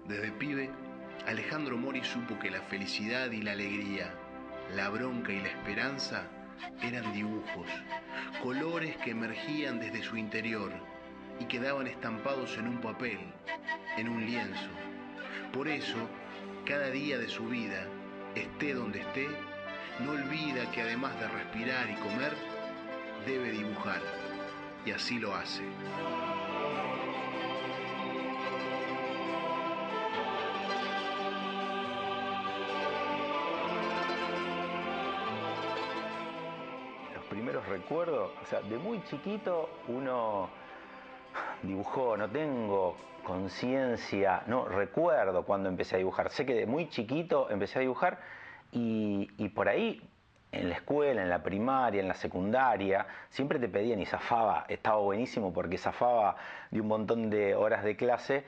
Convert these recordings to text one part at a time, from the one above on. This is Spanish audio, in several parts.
Desde pibe, Alejandro Mori supo que la felicidad y la alegría, la bronca y la esperanza eran dibujos, colores que emergían desde su interior y quedaban estampados en un papel, en un lienzo. Por eso, cada día de su vida, esté donde esté, no olvida que además de respirar y comer, debe dibujar. Y así lo hace. Los primeros recuerdos, o sea, de muy chiquito uno dibujó, no tengo conciencia, no recuerdo cuando empecé a dibujar. Sé que de muy chiquito empecé a dibujar y por ahí en la escuela, en la primaria, en la secundaria, siempre te pedían y zafaba, estaba buenísimo porque zafaba de un montón de horas de clase.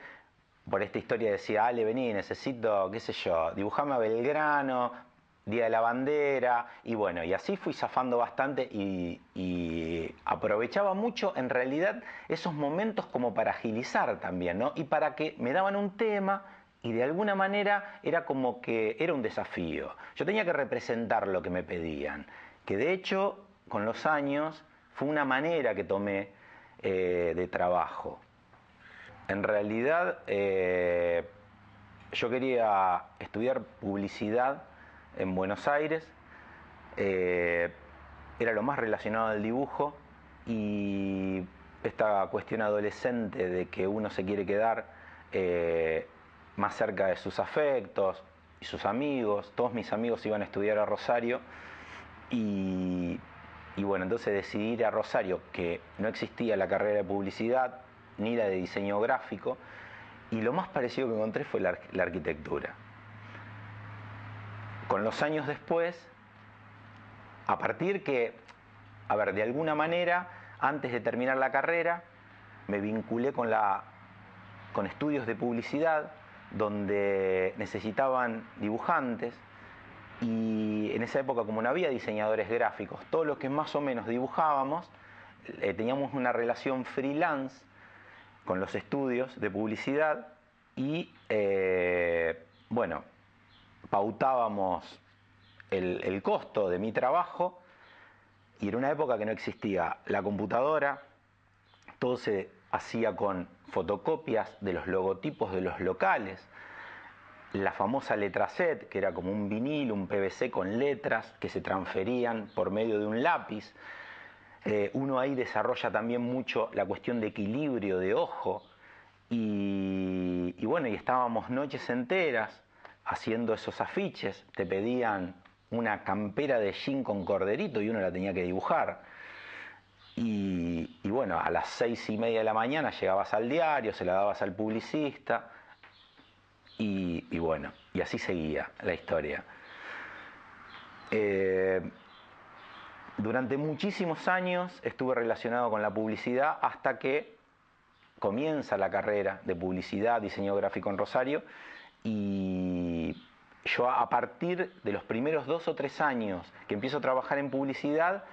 Por esta historia decía, Ale, vení, necesito, qué sé yo, dibujame a Belgrano, Día de la Bandera, y bueno, y así fui zafando bastante y aprovechaba mucho en realidad esos momentos como para agilizar también, ¿no? Y para que me daban un tema y de alguna manera era como que era un desafío. Yo tenía que representar lo que me pedían, que de hecho con los años fue una manera que tomé de trabajo. En realidad, yo quería estudiar publicidad en Buenos Aires, eh, era lo más relacionado al dibujo y esta cuestión adolescente de que uno se quiere quedar más cerca de sus afectos y sus amigos. Todos mis amigos iban a estudiar a Rosario y, y bueno, entonces decidí ir a Rosario, que no existía la carrera de publicidad ni la de diseño gráfico, y lo más parecido que encontré fue la arquitectura. Con los años después, a partir que, a ver, de alguna manera, antes de terminar la carrera, me vinculé con estudios de publicidad, donde necesitaban dibujantes, y en esa época, como no había diseñadores gráficos, todos los que más o menos dibujábamos, teníamos una relación freelance con los estudios de publicidad y, bueno, pautábamos el costo de mi trabajo y en una época que no existía la computadora, todo se hacía con fotocopias de los logotipos de los locales, la famosa letra set, que era como un vinilo, un PVC con letras que se transferían por medio de un lápiz. Uno ahí desarrolla también mucho la cuestión de equilibrio de ojo y bueno, y estábamos noches enteras haciendo esos afiches. Te pedían una campera de jean con corderito y uno la tenía que dibujar. Y bueno, a las 6:30 de la mañana llegabas al diario, se la dabas al publicista y bueno, y así seguía la historia. Durante muchísimos años estuve relacionado con la publicidad hasta que comienza la carrera de publicidad, diseño gráfico en Rosario, y yo a partir de los primeros 2 o 3 años que empiezo a trabajar en publicidad,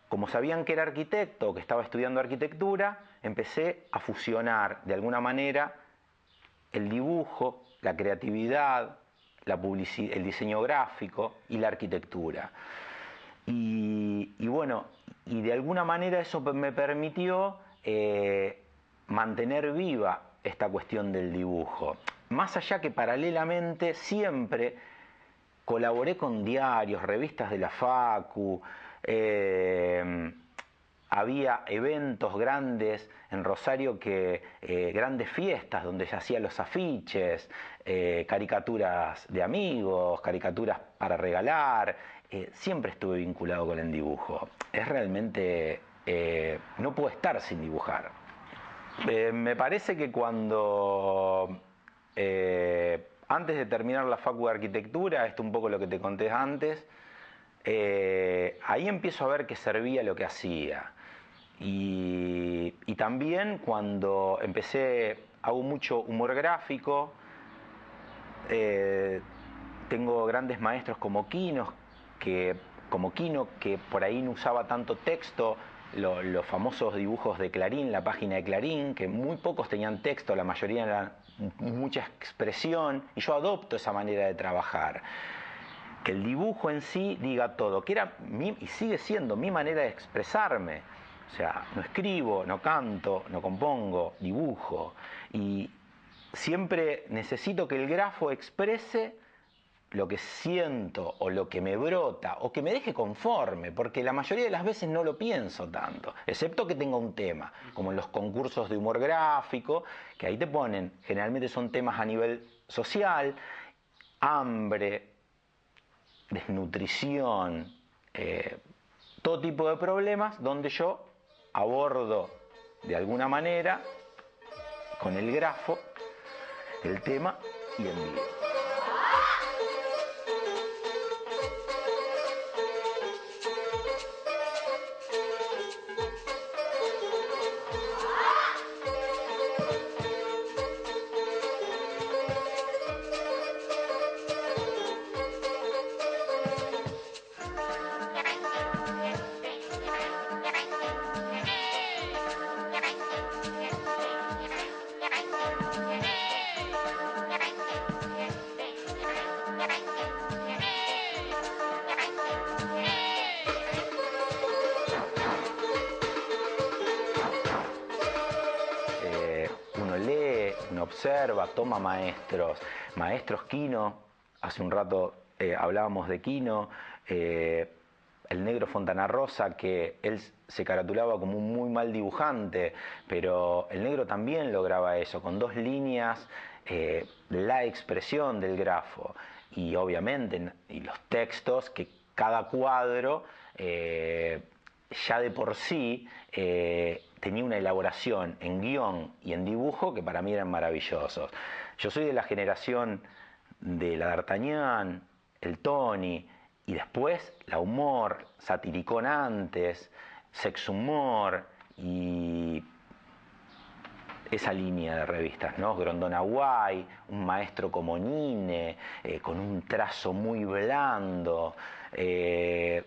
como sabían que era arquitecto, que estaba estudiando arquitectura, empecé a fusionar de alguna manera el dibujo, la creatividad, el diseño gráfico y la arquitectura. Y bueno, y de alguna manera eso me permitió mantener viva esta cuestión del dibujo. Más allá que paralelamente siempre colaboré con diarios, revistas de la Facu, había eventos grandes en Rosario, grandes fiestas donde se hacían los afiches, caricaturas de amigos, caricaturas para regalar. Siempre estuve vinculado con el dibujo. Es realmente, no puedo estar sin dibujar. Me parece que cuando, antes de terminar la Facu de Arquitectura, esto un poco lo que te conté antes, ahí empiezo a ver que servía lo que hacía. Y también cuando hago mucho humor gráfico, tengo grandes maestros como Quino, que por ahí no usaba tanto texto los famosos dibujos de Clarín, la página de Clarín, que muy pocos tenían texto, la mayoría eran mucha expresión, y yo adopto esa manera de trabajar. Que el dibujo en sí diga todo, que era y sigue siendo mi manera de expresarme. O sea, no escribo, no canto, no compongo, dibujo. Y siempre necesito que el grafo exprese lo que siento o lo que me brota o que me deje conforme, porque la mayoría de las veces no lo pienso tanto, excepto que tenga un tema, como en los concursos de humor gráfico, que ahí te ponen, generalmente son temas a nivel social, hambre, desnutrición, todo tipo de problemas donde yo abordo de alguna manera con el grafo el tema y envío. Uno lee, uno observa, toma maestros. Maestros Quino, hace un rato hablábamos de Quino, el negro Fontana Rosa, que él se caratulaba como un muy mal dibujante, pero el negro también lograba eso, con 2 líneas, la expresión del grafo y obviamente y los textos, que cada cuadro ya de por sí tenía una elaboración en guión y en dibujo que para mí eran maravillosos. Yo soy de la generación de la D'Artagnan, el Tony, y después la Humor, Satiricón antes, Sex Humor y esa línea de revistas, ¿no? Grondona Guay, un maestro como Nine, con un trazo muy blando.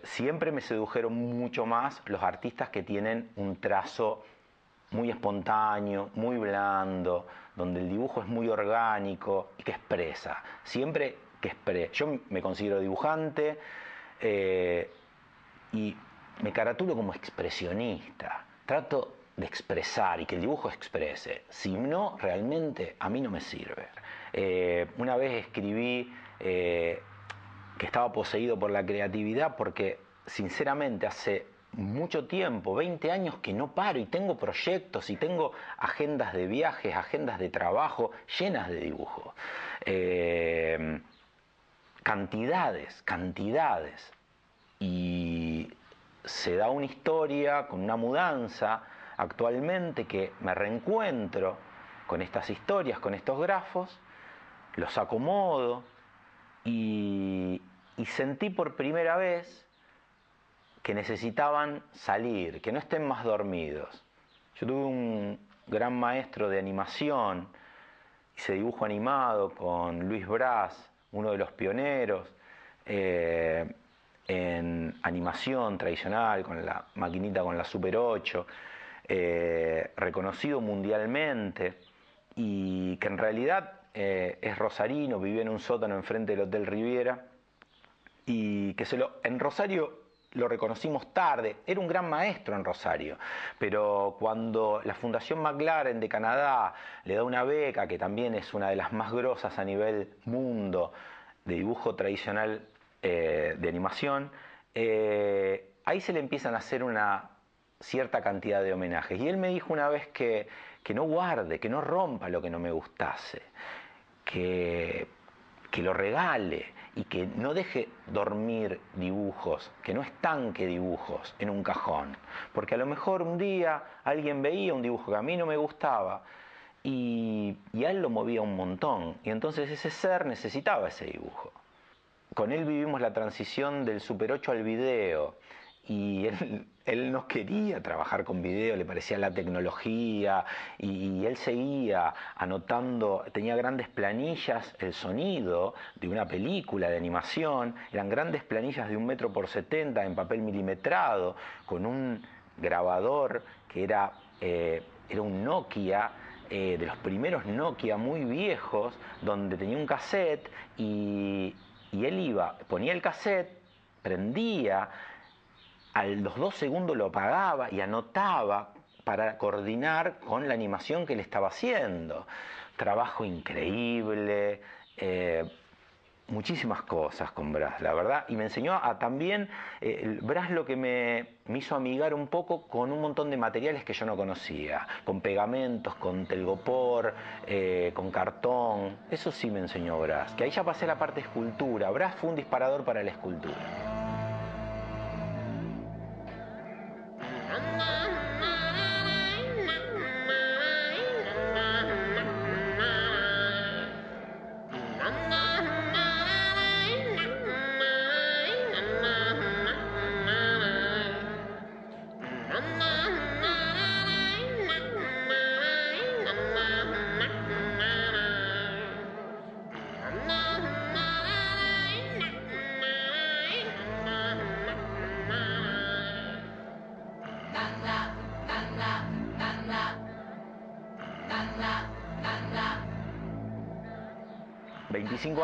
Siempre me sedujeron mucho más los artistas que tienen un trazo muy espontáneo, muy blando, donde el dibujo es muy orgánico y que expresa. Siempre que expresa. Yo me considero dibujante y me caratulo como expresionista. Trato de expresar y que el dibujo exprese. Si no, realmente a mí no me sirve. Una vez escribí que estaba poseído por la creatividad porque sinceramente hace mucho tiempo, 20 años que no paro y tengo proyectos y tengo agendas de viajes, agendas de trabajo llenas de dibujo. Cantidades. Y se da una historia con una mudanza actualmente que me reencuentro con estas historias, con estos grafos, los acomodo y sentí por primera vez que necesitaban salir, que no estén más dormidos. Yo tuve un gran maestro de animación, hice dibujo animado con Luis Braz, uno de los pioneros en animación tradicional, con la maquinita, con la Super 8, reconocido mundialmente y que en realidad es rosarino, vivió en un sótano enfrente del Hotel Riviera y que en Rosario lo reconocimos tarde, era un gran maestro en Rosario, pero cuando la Fundación McLaren de Canadá le da una beca, que también es una de las más grosas a nivel mundo de dibujo tradicional de animación, ahí se le empiezan a hacer una cierta cantidad de homenajes. Y él me dijo una vez que no guarde, que no rompa lo que no me gustase, que lo regale y que no deje dormir dibujos, que no estanque dibujos en un cajón. Porque a lo mejor un día alguien veía un dibujo que a mí no me gustaba y a él lo movía un montón. Y entonces ese ser necesitaba ese dibujo. Con él vivimos la transición del Super 8 al video y él no quería trabajar con video, le parecía la tecnología y él seguía anotando, tenía grandes planillas, el sonido de una película de animación, eran grandes planillas de 1 metro por 70 en papel milimetrado, con un grabador que era un Nokia, de los primeros Nokia muy viejos, donde tenía un cassette y él ponía el cassette, prendía, a los 2 segundos lo apagaba y anotaba para coordinar con la animación que él estaba haciendo. Trabajo increíble, muchísimas cosas con Braz, la verdad, y me enseñó a también, Braz lo que me hizo amigar un poco con un montón de materiales que yo no conocía, con pegamentos, con telgopor, con cartón, eso sí me enseñó Braz, que ahí ya pasé a la parte de escultura. Braz fue un disparador para la escultura.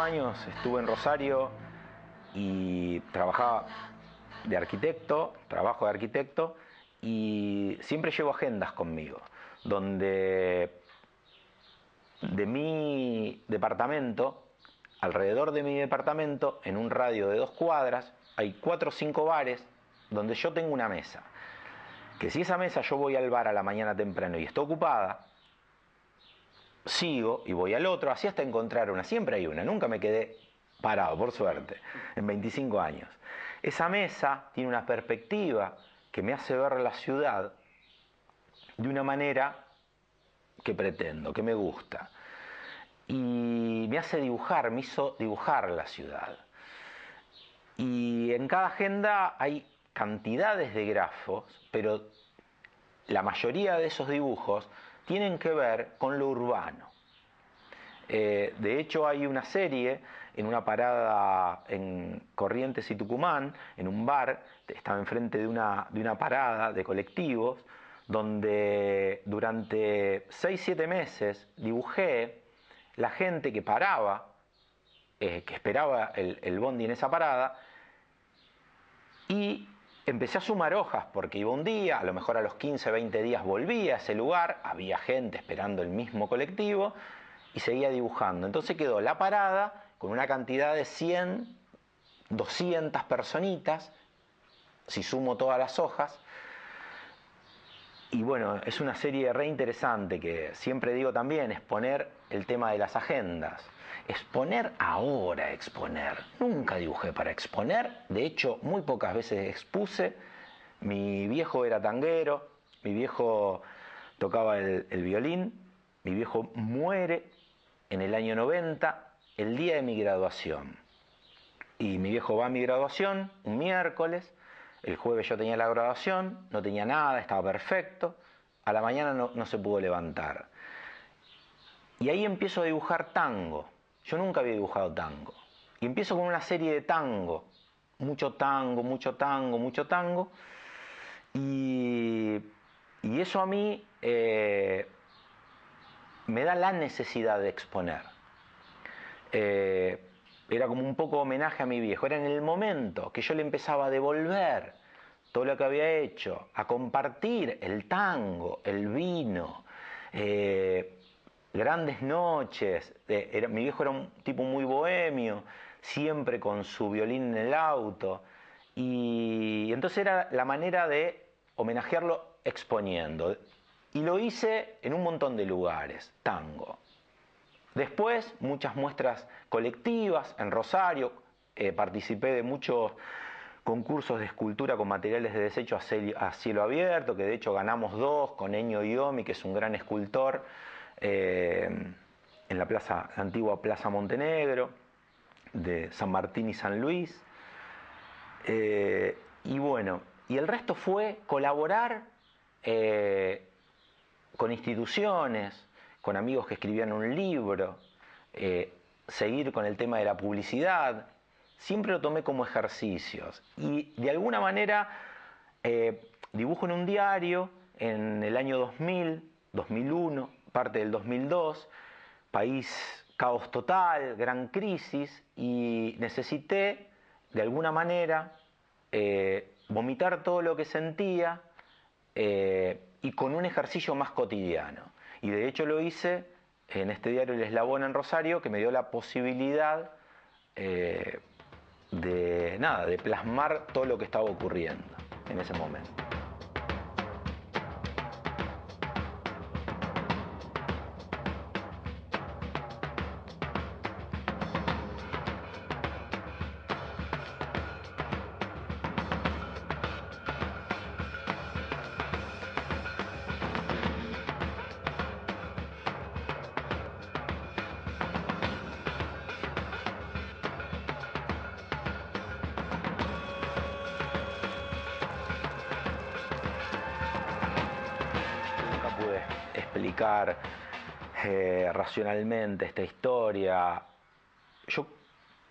Años estuve en Rosario y trabajaba de arquitecto, trabajo de arquitecto, y siempre llevo agendas conmigo, donde de mi departamento, alrededor de mi departamento, en un radio de 2 cuadras, hay 4 o 5 bares donde yo tengo una mesa. Que si esa mesa yo voy al bar a la mañana temprano y está ocupada, sigo y voy al otro, así hasta encontrar una. Siempre hay una, nunca me quedé parado, por suerte, en 25 años. Esa mesa tiene una perspectiva que me hace ver la ciudad de una manera que pretendo, que me gusta. Y me hace dibujar, me hizo dibujar la ciudad. Y en cada agenda hay cantidades de grafos, pero la mayoría de esos dibujos tienen que ver con lo urbano. De hecho, hay una serie en una parada en Corrientes y Tucumán, en un bar, estaba enfrente de una parada de colectivos, donde durante 6-7 meses dibujé la gente que paraba, que esperaba el bondi en esa parada, y empecé a sumar hojas, porque iba un día, a lo mejor a los 15-20 días volvía a ese lugar, había gente esperando el mismo colectivo, y seguía dibujando. Entonces quedó la parada con una cantidad de 100, 200 personitas, si sumo todas las hojas. Y bueno, es una serie re interesante que siempre digo también, exponer el tema de las agendas. Exponer ahora, exponer. Nunca dibujé para exponer, de hecho muy pocas veces expuse. Mi viejo era tanguero, mi viejo tocaba el violín, mi viejo muere en el año 90, el día de mi graduación. Y mi viejo va a mi graduación, un miércoles, el jueves yo tenía la graduación, no tenía nada, estaba perfecto, a la mañana no se pudo levantar. Y ahí empiezo a dibujar tango. Yo nunca había dibujado tango. Y empiezo con una serie de tango. Mucho tango, mucho tango, mucho tango. Y eso a mí me da la necesidad de exponer. Era como un poco homenaje a mi viejo. Era en el momento que yo le empezaba a devolver todo lo que había hecho, a compartir el tango, el vino, grandes noches. Mi viejo era un tipo muy bohemio, siempre con su violín en el auto. Y entonces era la manera de homenajearlo exponiendo. Y lo hice en un montón de lugares, tango. Después, muchas muestras colectivas en Rosario, participé de muchos concursos de escultura con materiales de desecho a cielo abierto, que de hecho ganamos 2 con Ennio Iomi, que es un gran escultor, en la antigua Plaza Montenegro, de San Martín y San Luis. Y bueno, y el resto fue colaborar con instituciones, con amigos que escribían un libro, seguir con el tema de la publicidad. Siempre lo tomé como ejercicios y de alguna manera dibujo en un diario en el año 2000, 2001, parte del 2002, país caos total, gran crisis, y necesité, de alguna manera, vomitar todo lo que sentía y con un ejercicio más cotidiano. Y de hecho lo hice en este diario El Eslabón en Rosario, que me dio la posibilidad de plasmar todo lo que estaba ocurriendo en ese momento. Nunca pude explicar racionalmente esta historia. Yo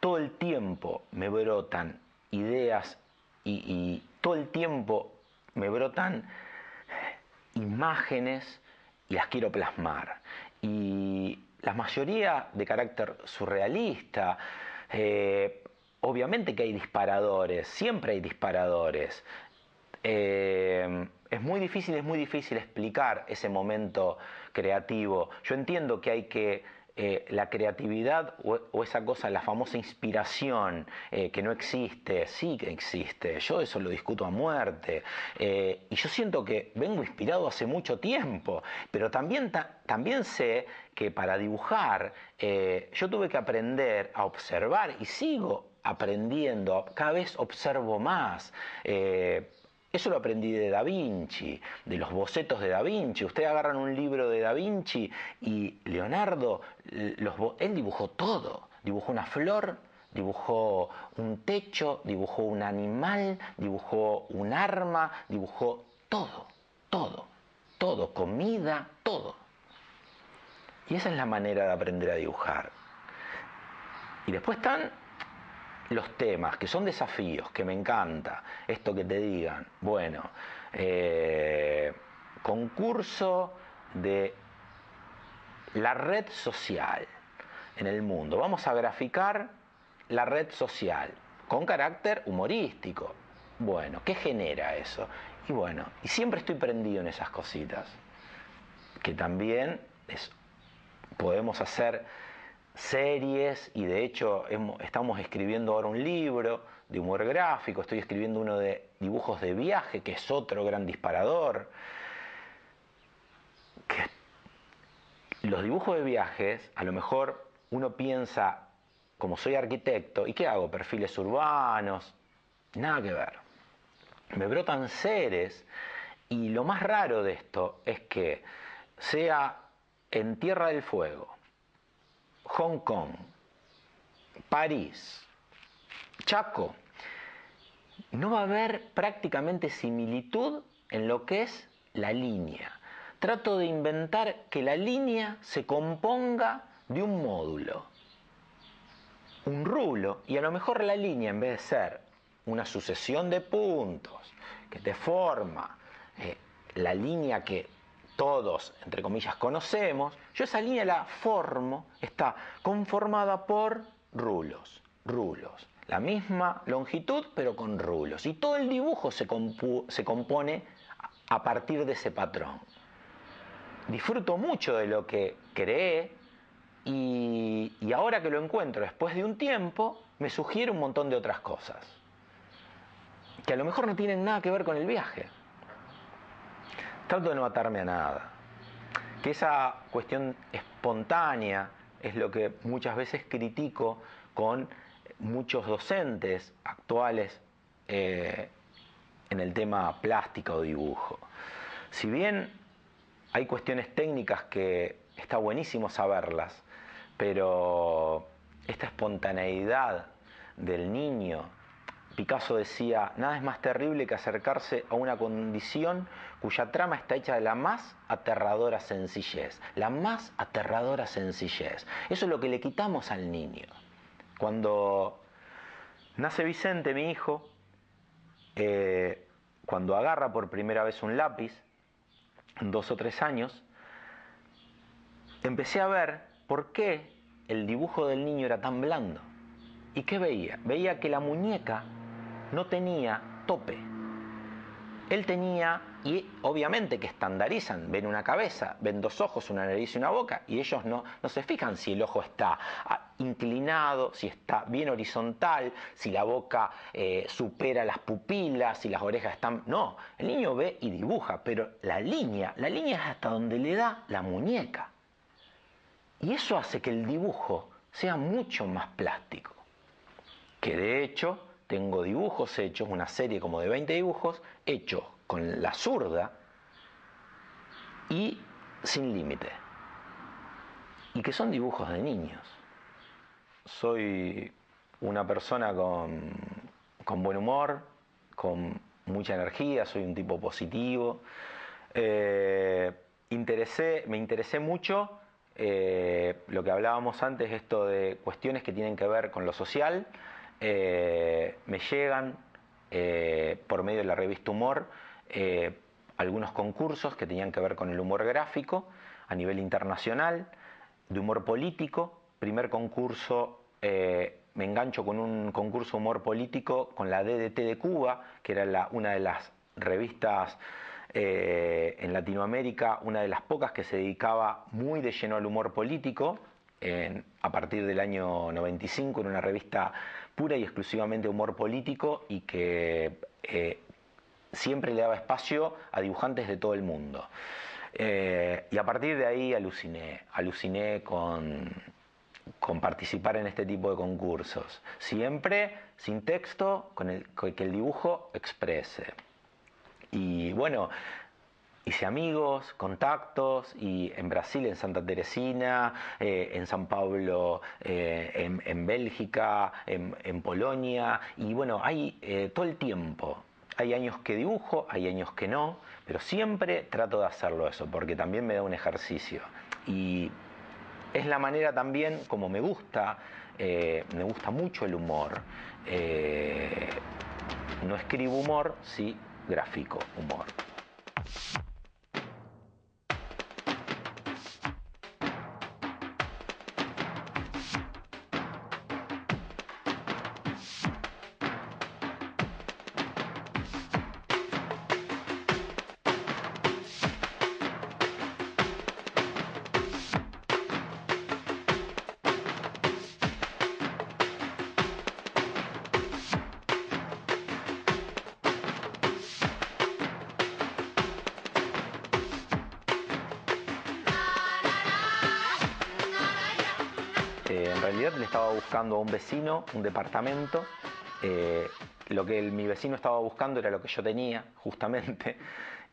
todo el tiempo me brotan ideas y todo el tiempo me brotan imágenes y las quiero plasmar. Y la mayoría de carácter surrealista. Obviamente que hay disparadores, siempre hay disparadores. Es muy difícil explicar ese momento creativo. Yo entiendo que hay que la creatividad o esa cosa, la famosa inspiración, que no existe, sí que existe. Yo eso lo discuto a muerte. Y yo siento que vengo inspirado hace mucho tiempo, pero también sé que para dibujar yo tuve que aprender a observar y sigo aprendiendo, cada vez observo más. Eso lo aprendí de Da Vinci, de los bocetos de Da Vinci. Ustedes agarran un libro de Da Vinci y Leonardo, él dibujó todo. Dibujó una flor, dibujó un techo, dibujó un animal, dibujó un arma, dibujó todo, todo, todo, comida, todo. Y esa es la manera de aprender a dibujar. Y después están los temas, que son desafíos, que me encanta, esto que te digan, bueno, concurso de la red social en el mundo. Vamos a graficar la red social con carácter humorístico. Bueno, ¿qué genera eso? Y bueno, y siempre estoy prendido en esas cositas, que también podemos hacer series, y de hecho estamos escribiendo ahora un libro de humor gráfico, estoy escribiendo uno de dibujos de viaje, que es otro gran disparador. Los dibujos de viajes, a lo mejor uno piensa, como soy arquitecto, ¿y qué hago? Perfiles urbanos, nada que ver. Me brotan seres, y lo más raro de esto es que sea en Tierra del Fuego, Hong Kong, París, Chaco, no va a haber prácticamente similitud en lo que es la línea. Trato de inventar que la línea se componga de un módulo, un rulo, y a lo mejor la línea, en vez de ser una sucesión de puntos que te forma la línea que todos, entre comillas, conocemos, yo esa línea la formo, está conformada por rulos, la misma longitud pero con rulos, y todo el dibujo se compone a partir de ese patrón. Disfruto mucho de lo que creé, y ahora que lo encuentro después de un tiempo, me sugiere un montón de otras cosas que a lo mejor no tienen nada que ver con el viaje. Trato de no atarme a nada. Que esa cuestión espontánea es lo que muchas veces critico con muchos docentes actuales en el tema plástica o dibujo. Si bien hay cuestiones técnicas que está buenísimo saberlas, pero esta espontaneidad del niño, Picasso decía, nada es más terrible que acercarse a una condición cuya trama está hecha de la más aterradora sencillez. La más aterradora sencillez. Eso es lo que le quitamos al niño. Cuando nace Vicente, mi hijo, cuando agarra por primera vez un lápiz, 2 o 3 años, empecé a ver por qué el dibujo del niño era tan blando. ¿Y qué veía? Veía que la muñeca no tenía tope. Él tenía, y obviamente que estandarizan, ven una cabeza, ven 2 ojos, una nariz y una boca, y ellos no se fijan si el ojo está inclinado, si está bien horizontal, si la boca supera las pupilas, si las orejas están... No, el niño ve y dibuja, pero la línea es hasta donde le da la muñeca. Y eso hace que el dibujo sea mucho más plástico. Que de hecho tengo dibujos hechos, una serie como de 20 dibujos, hechos con la zurda y sin límite. Y que son dibujos de niños. Soy una persona con buen humor, con mucha energía, soy un tipo positivo. Me interesé mucho lo que hablábamos antes, esto de cuestiones que tienen que ver con lo social. Me llegan por medio de la revista Humor algunos concursos que tenían que ver con el humor gráfico a nivel internacional, de humor político. Primer concurso, me engancho con un concurso de humor político con la DDT de Cuba, que era una de las revistas en Latinoamérica, una de las pocas que se dedicaba muy de lleno al humor político. A partir del año 95, en una revista pura y exclusivamente humor político, y que siempre le daba espacio a dibujantes de todo el mundo. Y a partir de ahí aluciné con participar en este tipo de concursos. Siempre sin texto, que el dibujo exprese. Y bueno, hice amigos, contactos, y en Brasil, en Santa Teresina, en San Pablo, en Bélgica, en Polonia, y bueno, hay todo el tiempo. Hay años que dibujo, hay años que no, pero siempre trato de hacerlo eso, porque también me da un ejercicio. Y es la manera también como me gusta mucho el humor. No escribo humor, sí grafico humor. En realidad le estaba buscando a un vecino un departamento. Lo que mi vecino estaba buscando era lo que yo tenía, justamente.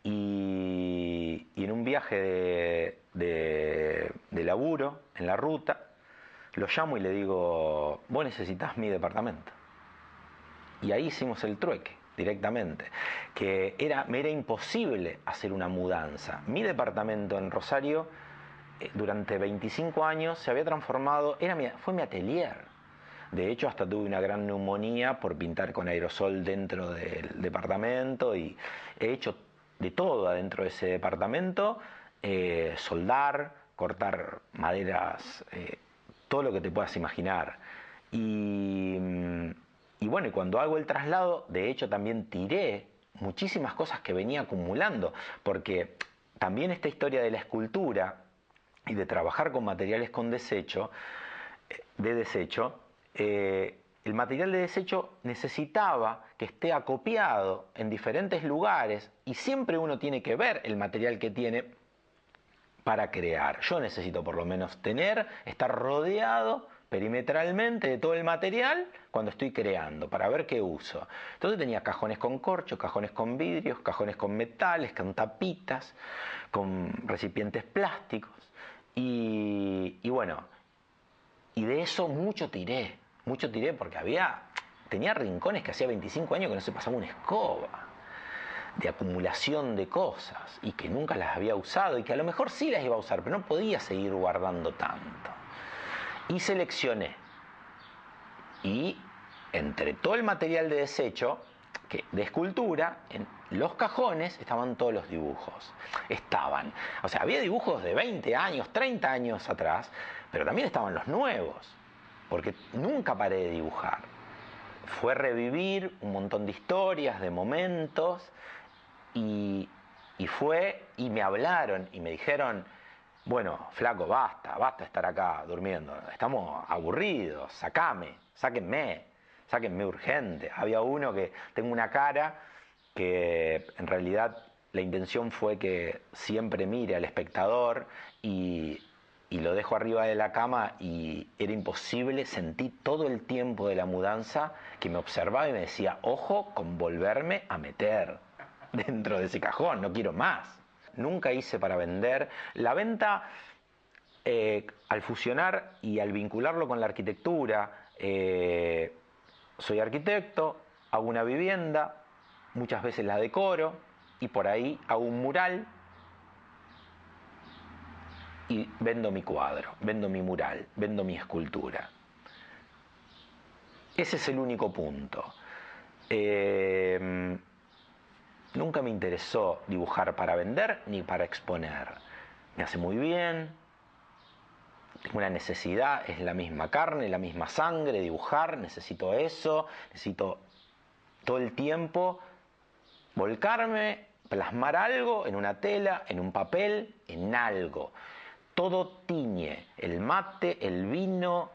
Y en un viaje de laburo, en la ruta, lo llamo y le digo: vos necesitas mi departamento. Y ahí hicimos el trueque directamente, que me era imposible hacer una mudanza. Mi departamento en Rosario durante 25 años se había transformado, fue mi atelier. De hecho, hasta tuve una gran neumonía por pintar con aerosol dentro del departamento, y he hecho de todo adentro de ese departamento: soldar, cortar maderas, todo lo que te puedas imaginar. Y bueno, y cuando hago el traslado, de hecho también tiré muchísimas cosas que venía acumulando, porque también esta historia de la escultura y de trabajar con materiales de desecho, el material de desecho necesitaba que esté acopiado en diferentes lugares, y siempre uno tiene que ver el material que tiene para crear. Yo necesito por lo menos estar rodeado perimetralmente de todo el material cuando estoy creando, para ver qué uso. Entonces tenía cajones con corcho, cajones con vidrios, cajones con metales, con tapitas, con recipientes plásticos. Y bueno, y de eso mucho tiré porque tenía rincones que hacía 25 años que no se pasaba una escoba, de acumulación de cosas, y que nunca las había usado, y que a lo mejor sí las iba a usar, pero no podía seguir guardando tanto. Y seleccioné, y entre todo el material de desecho, que de escultura, en los cajones estaban todos los dibujos. O sea, había dibujos de 20 años, 30 años atrás, pero también estaban los nuevos, porque nunca paré de dibujar. Fue revivir un montón de historias, de momentos, y me hablaron y me dijeron, bueno, flaco, basta estar acá durmiendo, estamos aburridos, sáquenme urgente. Había uno que, tengo una cara que en realidad la intención fue que siempre mire al espectador y lo dejo arriba de la cama y era imposible, sentí todo el tiempo de la mudanza que me observaba y me decía, ojo con volverme a meter dentro de ese cajón, no quiero más. Nunca hice para vender. La venta, al fusionar y al vincularlo con la arquitectura, soy arquitecto, hago una vivienda, muchas veces la decoro y por ahí hago un mural y vendo mi cuadro, vendo mi mural, vendo mi escultura. Ese es el único punto. Nunca me interesó dibujar para vender ni para exponer. Me hace muy bien, tengo una necesidad, es la misma carne, la misma sangre, dibujar, necesito eso, necesito todo el tiempo volcarme, plasmar algo en una tela, en un papel, en algo. Todo tiñe, el mate, el vino,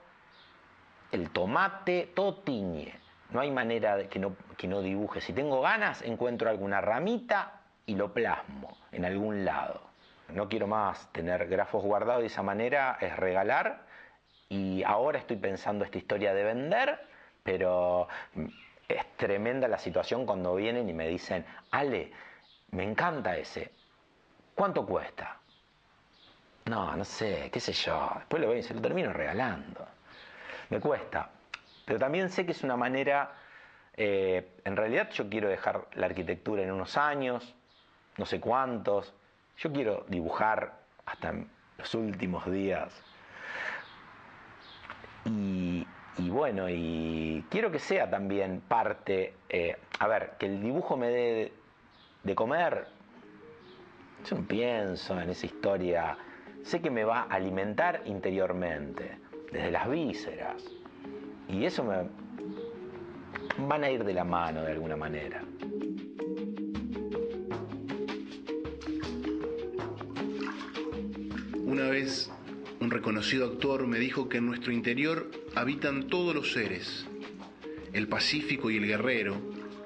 el tomate, todo tiñe. No hay manera de que no dibuje. Si tengo ganas, encuentro alguna ramita y lo plasmo en algún lado. No quiero más tener grafos guardados de esa manera, es regalar. Y ahora estoy pensando esta historia de vender, pero es tremenda la situación cuando vienen y me dicen, Ale, me encanta ese. ¿Cuánto cuesta? No sé, qué sé yo. Después lo voy y se lo termino regalando. Me cuesta. Pero también sé que es una manera, en realidad yo quiero dejar la arquitectura en unos años, no sé cuántos, yo quiero dibujar hasta en los últimos días. Y bueno, y quiero que sea también parte, que el dibujo me dé de comer, yo no pienso en esa historia, sé que me va a alimentar interiormente, desde las vísceras. Y eso van a ir de la mano de alguna manera. Una vez, un reconocido actor me dijo que en nuestro interior habitan todos los seres, el pacífico y el guerrero,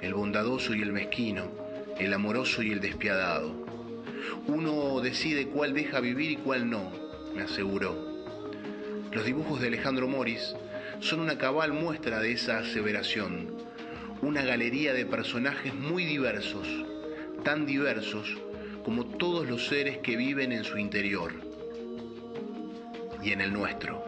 el bondadoso y el mezquino, el amoroso y el despiadado. Uno decide cuál deja vivir y cuál no, me aseguró. Los dibujos de Alejandro Moris son una cabal muestra de esa aseveración, una galería de personajes muy diversos, tan diversos como todos los seres que viven en su interior y en el nuestro.